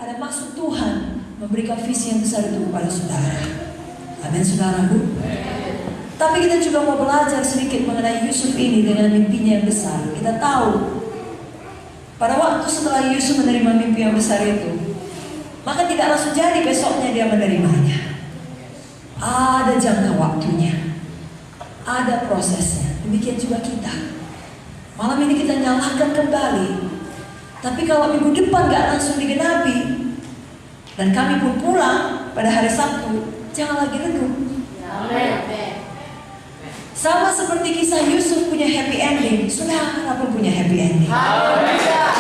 ada maksud Tuhan memberikan visi yang besar itu kepada saudara. Amin, saudaraku. Tapi kita juga mau belajar sedikit mengenai Yusuf ini dengan mimpinya yang besar. Kita tahu pada waktu setelah Yusuf menerima mimpi yang besar itu, maka tidak langsung jadi besoknya dia menerimanya. Ada jangka waktunya, ada prosesnya. Demikian juga kita. Malam ini kita nyalakan kembali. Tapi kalau minggu depan gak langsung digenapi, dan kami pun pulang pada hari Sabtu, jangan lagi redup. Sama seperti kisah Yusuf punya happy ending, saudara pun punya happy ending.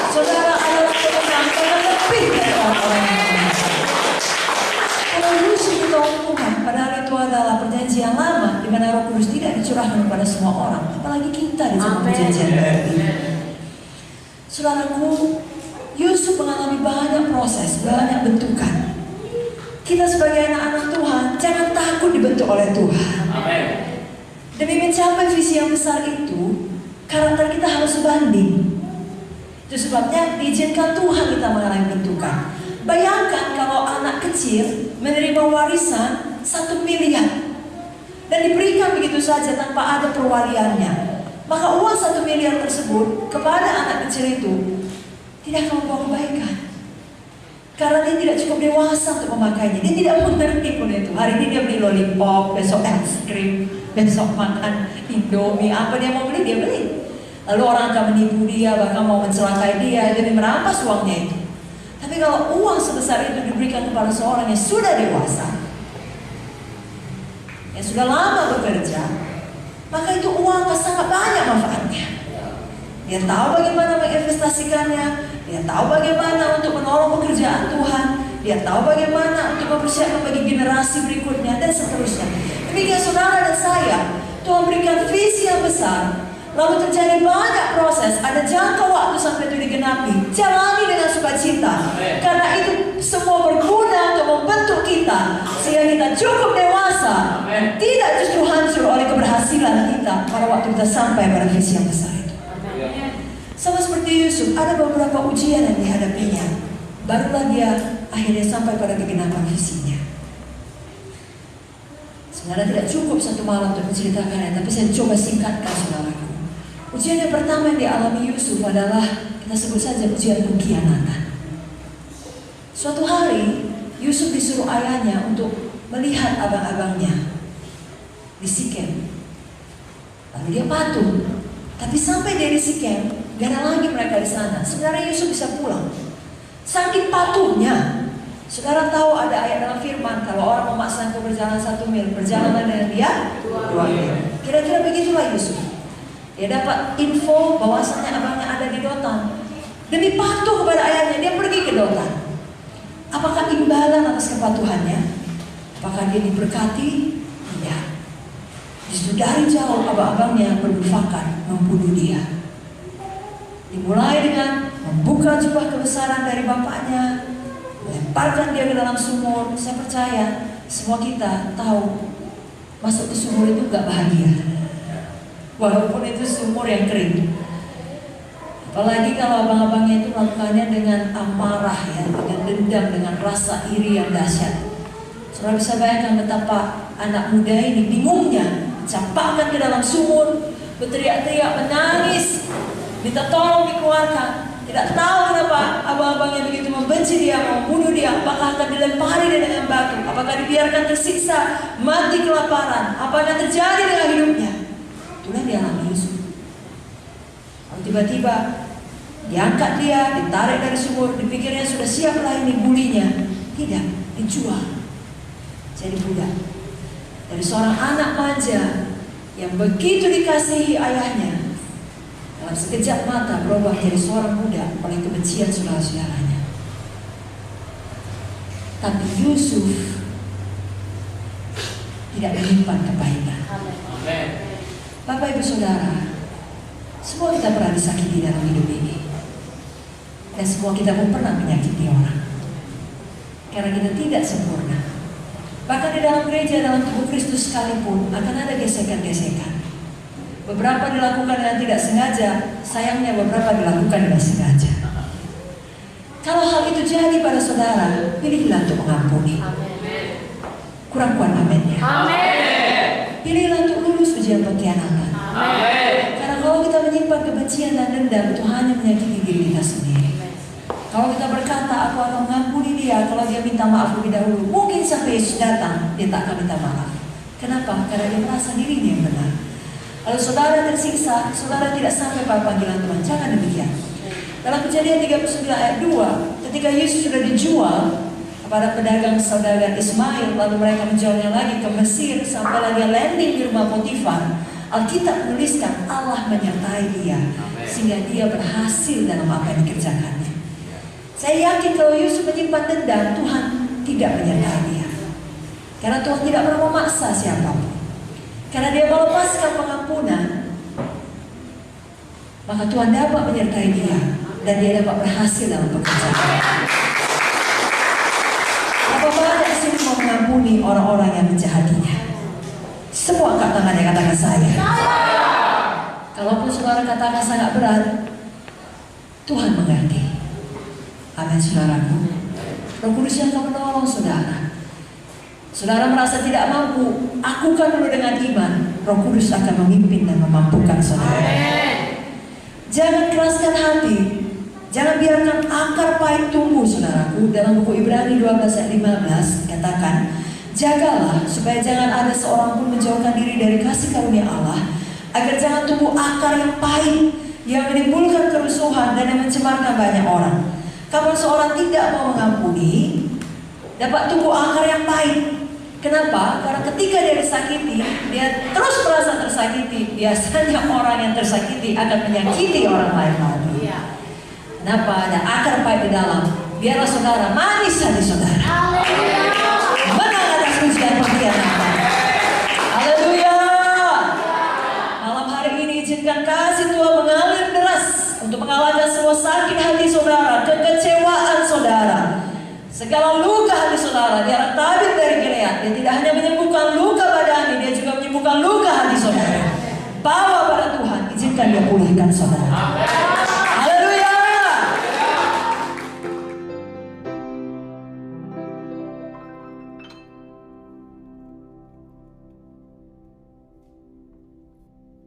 Saudara adalah pemenang karena lebih dari orang-orang yang menang. Kalau Yusuf ditolong Tuhan, padahal itu adalah perjanjian lama di mana Roh Kudus tidak dicurahkan kepada semua orang, apalagi kita di zaman perjanjian baru ini. Saudaraku, Yusuf mengalami banyak proses, banyak bentukan. Kita sebagai anak-anak Tuhan jangan takut dibentuk oleh Tuhan. Demi mencapai visi yang besar itu, karakter kita harus sebanding. Itu sebabnya diizinkan Tuhan kita mengalami bentukan. Bayangkan kalau anak kecil menerima warisan 1 miliar dan diberikan begitu saja tanpa ada perwaliannya. Maka uang 1 miliar tersebut kepada anak kecil itu tidak akan membawa kebaikan. Karena dia tidak cukup dewasa untuk memakainya. Dia tidak mengerti pun itu. Hari ini dia beli lollipop, besok es krim, besok makan Indomie. Apa dia mau beli, dia beli. Lalu orang akan menipu dia, bahkan mau mencelakai dia demi merampas uangnya itu. Tapi kalau uang sebesar itu diberikan kepada seorang yang sudah dewasa, yang sudah lama bekerja, maka itu uang akan sangat banyak manfaatnya. Dia tahu bagaimana menginvestasikannya, dia tahu bagaimana untuk menolong pekerjaan Tuhan, dia tahu bagaimana untuk mempersiapkan bagi generasi berikutnya, dan seterusnya. Demikian saudara dan saya, Tuhan berikan visi yang besar, lalu terjadi banyak proses, ada jangka waktu sampai itu digenapi. Jalani dengan sukacita, karena itu semua berguna untuk membentuk kita sehingga kita cukup dewasa, tidak justru hancur oleh keberhasilan kita pada waktu kita sampai pada visi yang besar itu. Sama seperti Yusuf, ada beberapa ujian yang dihadapinya, barulah dia akhirnya sampai pada kegenapan visinya. Sebenarnya tidak cukup 1 malam untuk menceritakannya, tapi saya coba singkatkan, saudaraku. Ujian yang pertama yang dialami Yusuf adalah, kita sebut saja ujian pengkhianatan. Suatu hari Yusuf disuruh ayahnya untuk melihat abang-abangnya di Sikem. Lalu dia patuh. Tapi sampai dia di Sikem, gak ada lagi mereka di sana. Sebenarnya Yusuf bisa pulang. Saking patuhnya. Saudara tahu ada ayat dalam firman, kalau orang memaksa untuk berjalan 1 mil, perjalanan dengan dia 2 mil. Kira-kira begitulah Yusuf. Dia dapat info bahwasanya abangnya ada di Dotan. Demi patuh kepada ayahnya, dia pergi ke Dotan. Apakah imbalan atas kepatuhannya? Apakah dia diberkati? Tidak. Justru dari jauh abang-abangnya bermufakat membunuh dia. Dimulai dengan membuka jubah kebesaran dari bapaknya, lemparkan dia ke dalam sumur. Saya percaya semua kita tahu masuk ke sumur itu gak bahagia, walaupun itu sumur yang kering. Apalagi kalau abang-abangnya itu melakukannya dengan amarah, ya, dengan dendam, dengan rasa iri yang dahsyat. Saudara bisa bayangkan betapa anak muda ini bingungnya, campakkan ke dalam sumur, berteriak-teriak, menangis, minta tolong dikeluarkan. Tidak tahu kenapa abang-abangnya begitu membenci dia, membunuh dia. Apakah akan dilempari dia dengan batu? Apakah dibiarkan tersiksa, mati kelaparan? Apa yang terjadi dengan hidupnya? Itulah dia alami Yusuf. Tiba-tiba diangkat dia, ditarik dari sumur, dipikirnya sudah siaplah ini bulinya. Tidak, dijual jadi budak. Dari seorang anak manja yang begitu dikasihi ayahnya, dalam sekejap mata berubah jadi seorang budak oleh kebencian saudara-saudaranya. Tapi Yusuf tidak menyimpan kebaikan. Bapak Ibu Saudara, semua kita pernah disakiti dalam hidup ini, dan semua kita pun pernah menyakiti orang. Karena kita tidak sempurna. Bahkan di dalam gereja, dalam tubuh Kristus sekalipun akan ada gesekan-gesekan. Beberapa dilakukan dengan tidak sengaja, sayangnya beberapa dilakukan dengan sengaja. Kalau hal itu jadi pada saudara, pilihlah untuk mengampuni. Kurang kuat amin ya. Pilihlah untuk lulus ujian pengkhianatan. Karena kalau kita menyimpan kebencian dan dendam, itu hanya menyakiti diri kita sendiri. Kalau kita berkata, aku akan mengampuni dia, kalau dia minta maaf lebih dahulu, mungkin sampai Yesus datang, dia tak akan minta maaf. Kenapa? Karena dia merasa dirinya yang benar. Kalau saudara tersiksa, saudara tidak sampai pada panggilan Tuhan. Jangan demikian. Dalam Kejadian 39 ayat 2, ketika Yesus sudah dijual kepada pedagang saudagar Ismail, lalu mereka menjualnya lagi ke Mesir, sampai lagi landing di rumah Potifar, Alkitab menuliskan Allah menyertai dia, sehingga dia berhasil dalam apa yang dikerjakannya. Saya yakin kalau Yusuf menyimpan dendam, Tuhan tidak menyertai dia. Karena Tuhan tidak pernah memaksa siapapun. Karena dia melepaskan pengampunan, maka Tuhan dapat menyertai dia, dan dia dapat berhasil dalam pekerjaan. Apa ada di sini mau mengampuni orang-orang yang menjahatinya? Semua angkat tangannya, katakan saya. Kalaupun saudara katakan sangat berat, Tuhan mengerti. Amin saudaraku. Roh Kudus yang akan menolong saudara. Saudara merasa tidak mampu, akukan dulu dengan iman. Roh Kudus akan memimpin dan memampukan saudara. Jangan keraskan hati. Jangan biarkan akar pahit tumbuh saudaraku. Dalam buku Ibrani 12 ayat 15 katakan, jagalah supaya jangan ada seorang pun menjauhkan diri dari kasih karunia Allah, agar jangan tumbuh akar yang pahit yang menimbulkan kerusuhan dan yang mencemarkan banyak orang. Kalau seorang tidak mau mengampuni, dapat tumbuh akar yang pahit. Kenapa? Karena ketika dia disakiti, dia terus merasa tersakiti. Biasanya orang yang tersakiti akan menyakiti orang lain lagi. Kenapa? Ada akar pahit di dalam. Biarlah saudara manis hati saudara. Menang atas ujian pengkhianatan. Haleluya. Malam hari ini izinkan kasih Tuhan mengalir deras untuk mengalahkan semua sakit hati saudara, kekecewaan saudara, segala luka hati saudara. Dia tabir dari Gilead. Dia tidak hanya menyembuhkan luka badan, dia juga menyembuhkan luka hati saudara. Bawa pada Tuhan, izinkan dia pulihkan saudara.